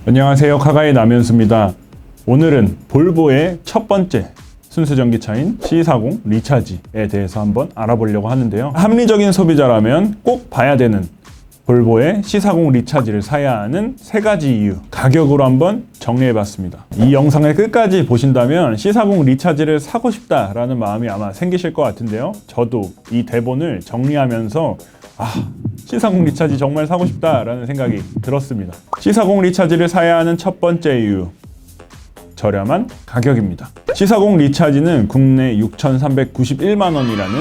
안녕하세요, 카가의 남현수입니다. 오늘은 볼보의 첫 번째 순수 전기차인 C40 리차지에 대해서 한번 알아보려고 하는데요. 합리적인 소비자라면 꼭 봐야 되는 볼보의 C40 리차지를 사야 하는 세 가지 이유, 가격으로 한번 정리해봤습니다. 이 영상을 끝까지 보신다면 C40 리차지를 사고 싶다라는 마음이 아마 생기실 것 같은데요. 저도 이 대본을 정리하면서 C40 리차지 정말 사고 싶다라는 생각이 들었습니다. C40 리차지를 사야 하는 첫 번째 이유, 저렴한 가격입니다. C40 리차지는 국내 6,391만 원이라는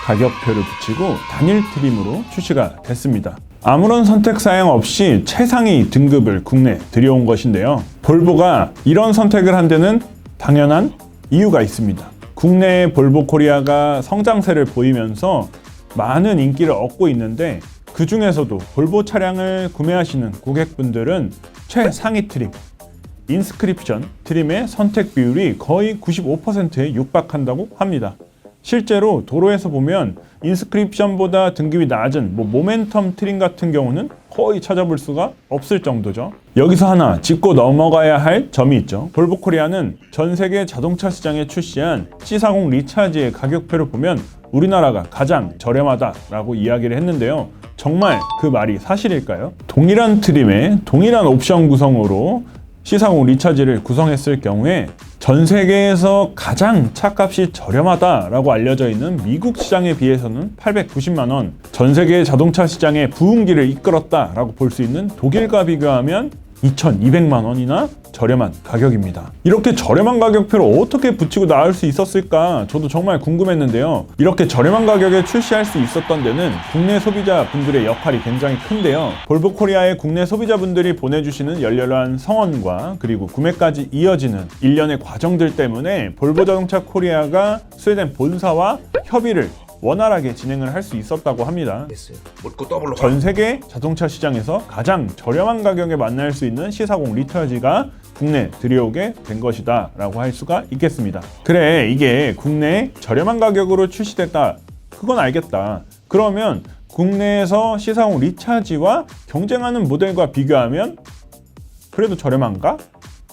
가격표를 붙이고 단일 트림으로 출시가 됐습니다. 아무런 선택 사양 없이 최상위 등급을 국내에 들여온 것인데요. 볼보가 이런 선택을 한 데는 당연한 이유가 있습니다. 국내의 볼보 코리아가 성장세를 보이면서 많은 인기를 얻고 있는데, 그 중에서도 볼보 차량을 구매하시는 고객분들은 최상위 트림, 인스크립션 트림의 선택 비율이 거의 95%에 육박한다고 합니다. 실제로 도로에서 보면 인스크립션보다 등급이 낮은 모멘텀 트림 같은 경우는 거의 찾아볼 수가 없을 정도죠. 여기서 하나 짚고 넘어가야 할 점이 있죠. 볼보 코리아는 전 세계 자동차 시장에 출시한 C40 리차지의 가격표를 보면 우리나라가 가장 저렴하다라고 이야기를 했는데요. 정말 그 말이 사실일까요? 동일한 트림에 동일한 옵션 구성으로 C40 리차지를 구성했을 경우에 전 세계에서 가장 차값이 저렴하다라고 알려져 있는 미국 시장에 비해서는 890만 원, 전 세계 자동차 시장의 부흥기를 이끌었다라고 볼 수 있는 독일과 비교하면 2,200만 원이나 저렴한 가격입니다. 이렇게 저렴한 가격표를 어떻게 붙이고 나올 수 있었을까 저도 정말 궁금했는데요. 이렇게 저렴한 가격에 출시할 수 있었던 데는 국내 소비자분들의 역할이 굉장히 큰데요. 볼보 코리아의 국내 소비자분들이 보내주시는 열렬한 성원과 그리고 구매까지 이어지는 일련의 과정들 때문에 볼보 자동차 코리아가 스웨덴 본사와 협의를 원활하게 진행을 할 수 있었다고 합니다. 전 세계 자동차 시장에서 가장 저렴한 가격에 만날 수 있는 C40 리차지가 국내에 들여오게 된 것이다 라고 할 수가 있겠습니다. 그래, 이게 국내에 저렴한 가격으로 출시됐다, 그건 알겠다. 그러면 국내에서 C40 리차지와 경쟁하는 모델과 비교하면 그래도 저렴한가?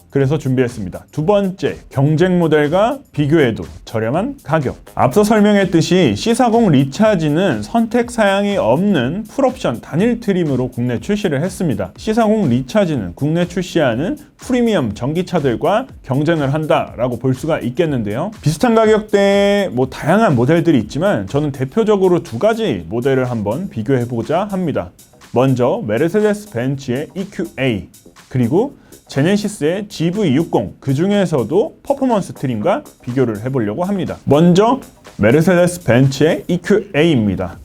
그래서 준비했습니다. 두 번째, 경쟁 모델과 비교해도 저렴한 가격. 앞서 설명했듯이 C40 리차지는 선택 사양이 없는 풀옵션 단일 트림으로 국내 출시를 했습니다. C40 리차지는 국내 출시하는 프리미엄 전기차들과 경쟁을 한다라고 볼 수가 있겠는데요. 비슷한 가격대의 다양한 모델들이 있지만 저는 대표적으로 두 가지 모델을 한번 비교해보고자 합니다. 먼저 메르세데스 벤츠의 EQA, 그리고 제네시스의 GV60, 그 중에서도 퍼포먼스 트림과 비교를 해보려고 합니다. 먼저 메르세데스 벤츠의 EQA입니다.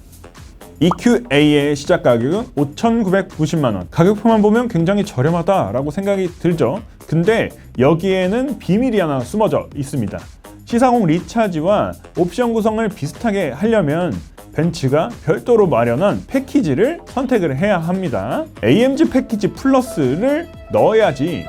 EQA의 시작 가격은 5,990만 원. 가격표만 보면 굉장히 저렴하다라고 생각이 들죠. 근데 여기에는 비밀이 하나 숨어져 있습니다. C40 리차지와 옵션 구성을 비슷하게 하려면 벤츠가 별도로 마련한 패키지를 선택을 해야 합니다. AMG 패키지 플러스를 넣어야지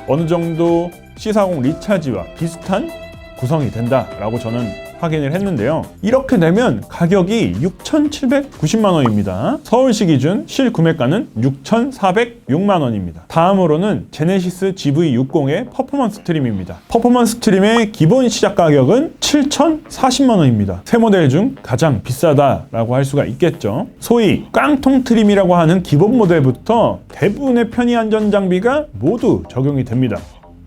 어느 정도 C40 리차지와 비슷한 구성이 된다라고 저는 확인을 했는데요. 이렇게 되면 가격이 6,790만 원입니다. 서울시 기준 실구매가는 6,406만 원입니다. 다음으로는 제네시스 GV60의 퍼포먼스 트림입니다. 퍼포먼스 트림의 기본 시작 가격은 7,040만 원입니다. 세 모델 중 가장 비싸다라고 할 수가 있겠죠. 소위 깡통 트림이라고 하는 기본 모델부터 대부분의 편의 안전 장비가 모두 적용이 됩니다.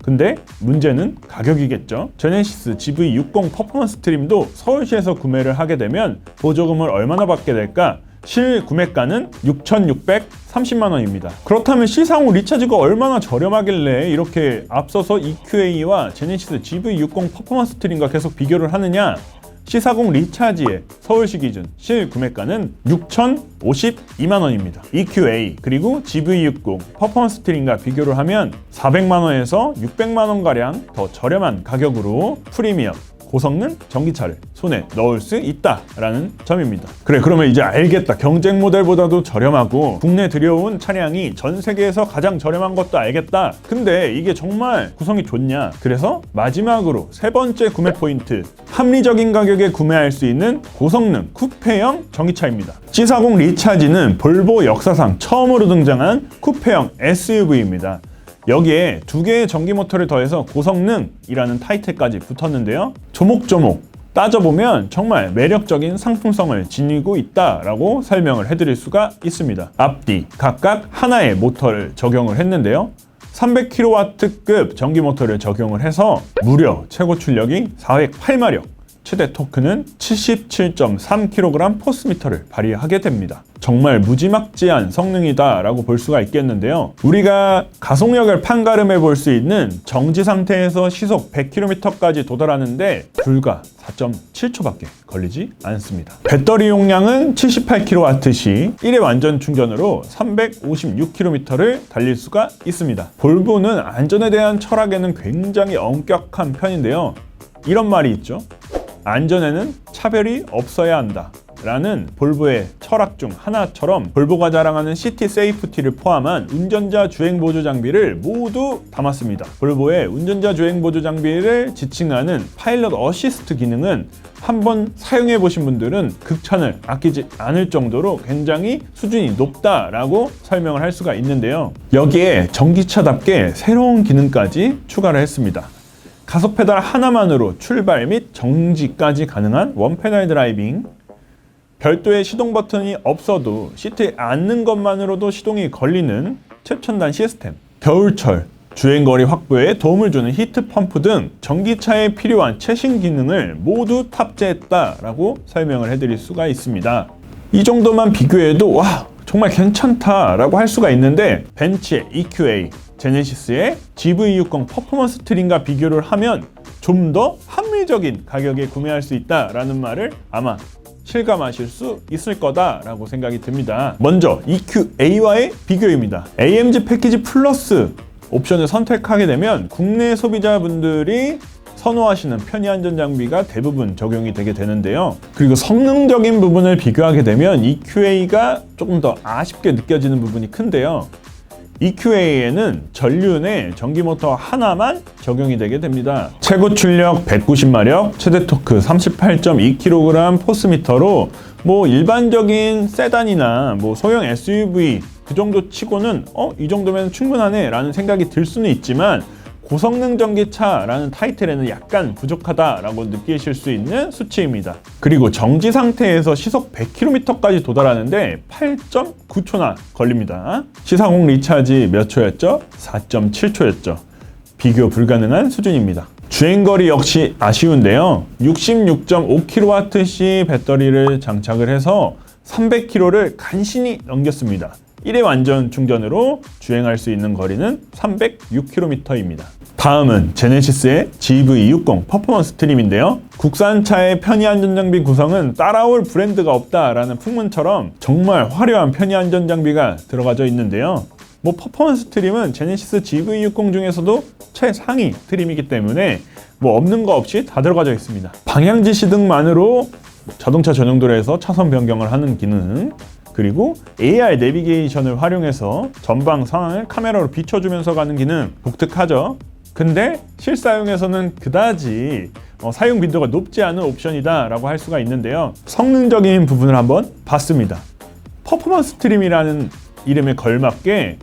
근데 문제는 가격이겠죠. 제네시스 GV60 퍼포먼스 트림도 서울시에서 구매를 하게 되면 보조금을 얼마나 받게 될까? 실구매가는 6,630만 원입니다. 그렇다면 C40 리차지가 얼마나 저렴하길래 이렇게 앞서서 EQA와 제네시스 GV60 퍼포먼스 트림과 계속 비교를 하느냐? C40 리차지의 서울시 기준 실구매가는 6,052만 원입니다. EQA 그리고 GV60 퍼포먼스 트림과 비교를 하면 400만 원에서 600만 원가량 더 저렴한 가격으로 프리미엄 고성능 전기차를 손에 넣을 수 있다라는 점입니다. 그래, 그러면 이제 알겠다. 경쟁 모델보다도 저렴하고 국내 들여온 차량이 전 세계에서 가장 저렴한 것도 알겠다. 근데 이게 정말 구성이 좋냐? 그래서 마지막으로 세 번째 구매 포인트, 합리적인 가격에 구매할 수 있는 고성능 쿠페형 전기차입니다. C40 리차지는 볼보 역사상 처음으로 등장한 쿠페형 SUV입니다. 여기에 두 개의 전기 모터를 더해서 고성능이라는 타이틀까지 붙었는데요. 조목조목 따져보면 정말 매력적인 상품성을 지니고 있다라고 설명을 해드릴 수가 있습니다. 앞뒤 각각 하나의 모터를 적용을 했는데요. 300kW급 전기 모터를 적용을 해서 무려 최고 출력이 408마력, 최대 토크는 77.3kg 포스미터를 발휘하게 됩니다. 정말 무지막지한 성능이다 라고 볼 수가 있겠는데요. 우리가 가속력을 판가름해 볼 수 있는 정지 상태에서 시속 100km까지 도달하는데 불과 4.7초밖에 걸리지 않습니다. 배터리 용량은 78kWh, 1회 완전 충전으로 356km를 달릴 수가 있습니다. 볼보는 안전에 대한 철학에는 굉장히 엄격한 편인데요. 이런 말이 있죠. 안전에는 차별이 없어야 한다 라는 볼보의 철학 중 하나처럼 볼보가 자랑하는 시티 세이프티를 포함한 운전자 주행 보조 장비를 모두 담았습니다. 볼보의 운전자 주행 보조 장비를 지칭하는 파일럿 어시스트 기능은 한번 사용해 보신 분들은 극찬을 아끼지 않을 정도로 굉장히 수준이 높다라고 설명을 할 수가 있는데요. 여기에 전기차답게 새로운 기능까지 추가를 했습니다. 가속 페달 하나만으로 출발 및 정지까지 가능한 원페달 드라이빙, 별도의 시동 버튼이 없어도 시트에 앉는 것만으로도 시동이 걸리는 최첨단 시스템, 겨울철 주행거리 확보에 도움을 주는 히트 펌프 등 전기차에 필요한 최신 기능을 모두 탑재했다라고 설명을 해드릴 수가 있습니다. 이 정도만 비교해도 와, 정말 괜찮다라고 할 수가 있는데 벤츠의 EQA, 제네시스의 GV60 퍼포먼스 트림과 비교를 하면 좀 더 합리적인 가격에 구매할 수 있다라는 말을 아마 실감하실 수 있을 거다라고 생각이 듭니다. 먼저 EQA와의 비교입니다. AMG 패키지 플러스 옵션을 선택하게 되면 국내 소비자분들이 선호하시는 편의 안전 장비가 대부분 적용이 되게 되는데요. 그리고 성능적인 부분을 비교하게 되면 EQA가 조금 더 아쉽게 느껴지는 부분이 큰데요. EQA에는 전륜에 전기모터 하나만 적용이 되게 됩니다. 최고 출력 190마력, 최대 토크 38.2kg 포스미터로 뭐 일반적인 세단이나 뭐 소형 SUV 그 정도 치고는 이 정도면 충분하네 라는 생각이 들 수는 있지만 고성능 전기차라는 타이틀에는 약간 부족하다라고 느끼실 수 있는 수치입니다. 그리고 정지 상태에서 시속 100km까지 도달하는데 8.9초나 걸립니다. C40 리차지 몇 초였죠? 4.7초였죠. 비교 불가능한 수준입니다. 주행거리 역시 아쉬운데요. 66.5kWh 배터리를 장착을 해서 300km를 간신히 넘겼습니다. 1회 완전 충전으로 주행할 수 있는 거리는 306km입니다. 다음은 제네시스의 GV60 퍼포먼스 트림인데요. 국산차의 편의 안전장비 구성은 따라올 브랜드가 없다라는 풍문처럼 정말 화려한 편의 안전장비가 들어가져 있는데요. 뭐 퍼포먼스 트림은 제네시스 GV60 중에서도 최상위 트림이기 때문에 뭐 없는 거 없이 다 들어가져 있습니다. 방향 지시 등만으로 자동차 전용 도로에서 차선 변경을 하는 기능, 그리고 AR 내비게이션을 활용해서 전방 상황을 카메라로 비춰주면서 가는 기능 독특하죠. 근데 실사용에서는 그다지 사용 빈도가 높지 않은 옵션이다 라고 할 수가 있는데요. 성능적인 부분을 한번 봤습니다. 퍼포먼스 트림이라는 이름에 걸맞게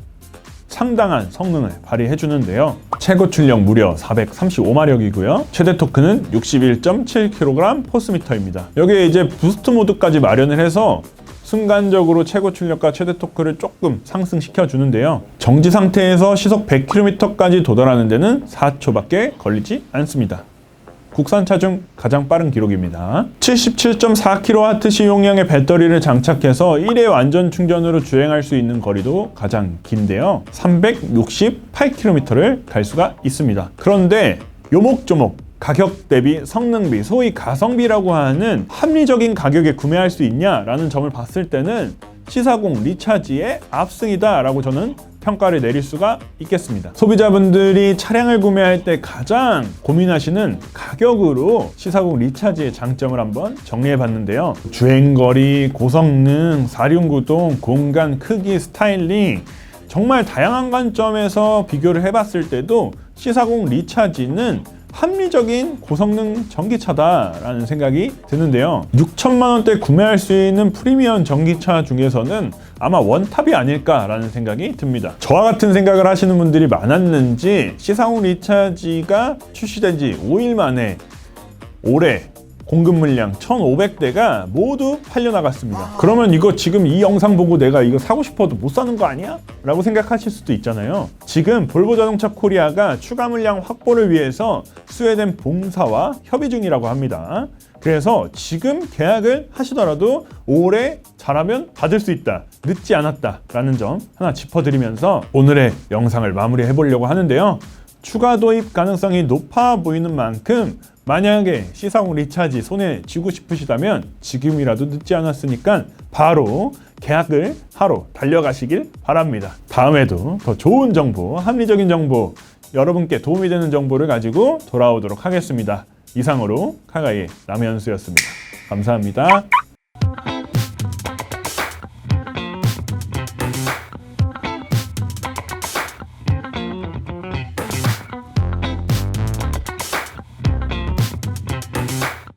상당한 성능을 발휘해 주는데요. 최고 출력 무려 435마력이고요. 최대 토크는 61.7kg 포스미터입니다. 여기에 이제 부스트 모드까지 마련을 해서 순간적으로 최고 출력과 최대 토크를 조금 상승시켜 주는데요. 정지 상태에서 시속 100km까지 도달하는 데는 4초밖에 걸리지 않습니다. 국산차 중 가장 빠른 기록입니다. 77.4kWh 용량의 배터리를 장착해서 1회 완전 충전으로 주행할 수 있는 거리도 가장 긴데요. 368km를 갈 수가 있습니다. 그런데 요목조목 가격 대비 성능비, 소위 가성비라고 하는 합리적인 가격에 구매할 수 있냐라는 점을 봤을 때는 C40 리차지의 압승이다 라고 저는 평가를 내릴 수가 있겠습니다. 소비자분들이 차량을 구매할 때 가장 고민하시는 가격으로 C40 리차지의 장점을 한번 정리해 봤는데요. 주행거리, 고성능, 사륜구동, 공간 크기, 스타일링, 정말 다양한 관점에서 비교를 해봤을 때도 C40 리차지는 합리적인 고성능 전기차다라는 생각이 드는데요. 6천만 원대 구매할 수 있는 프리미엄 전기차 중에서는 아마 원탑이 아닐까라는 생각이 듭니다. 저와 같은 생각을 하시는 분들이 많았는지 C40 리차지가 출시된 지 5일 만에 올해 공급 물량 1,500대가 모두 팔려나갔습니다. 그러면 이거 지금 이 영상 보고 내가 이거 사고 싶어도 못 사는 거 아니야? 라고 생각하실 수도 있잖아요. 지금 볼보자동차 코리아가 추가 물량 확보를 위해서 스웨덴 본사와 협의 중이라고 합니다. 그래서 지금 계약을 하시더라도 올해 잘하면 받을 수 있다, 늦지 않았다 라는 점 하나 짚어드리면서 오늘의 영상을 마무리해 보려고 하는데요. 추가 도입 가능성이 높아 보이는 만큼 만약에 C40 리차지 손에 쥐고 싶으시다면 지금이라도 늦지 않았으니까 바로 계약을 하러 달려가시길 바랍니다. 다음에도 더 좋은 정보, 합리적인 정보, 여러분께 도움이 되는 정보를 가지고 돌아오도록 하겠습니다. 이상으로 카가이의 남현수였습니다. 감사합니다.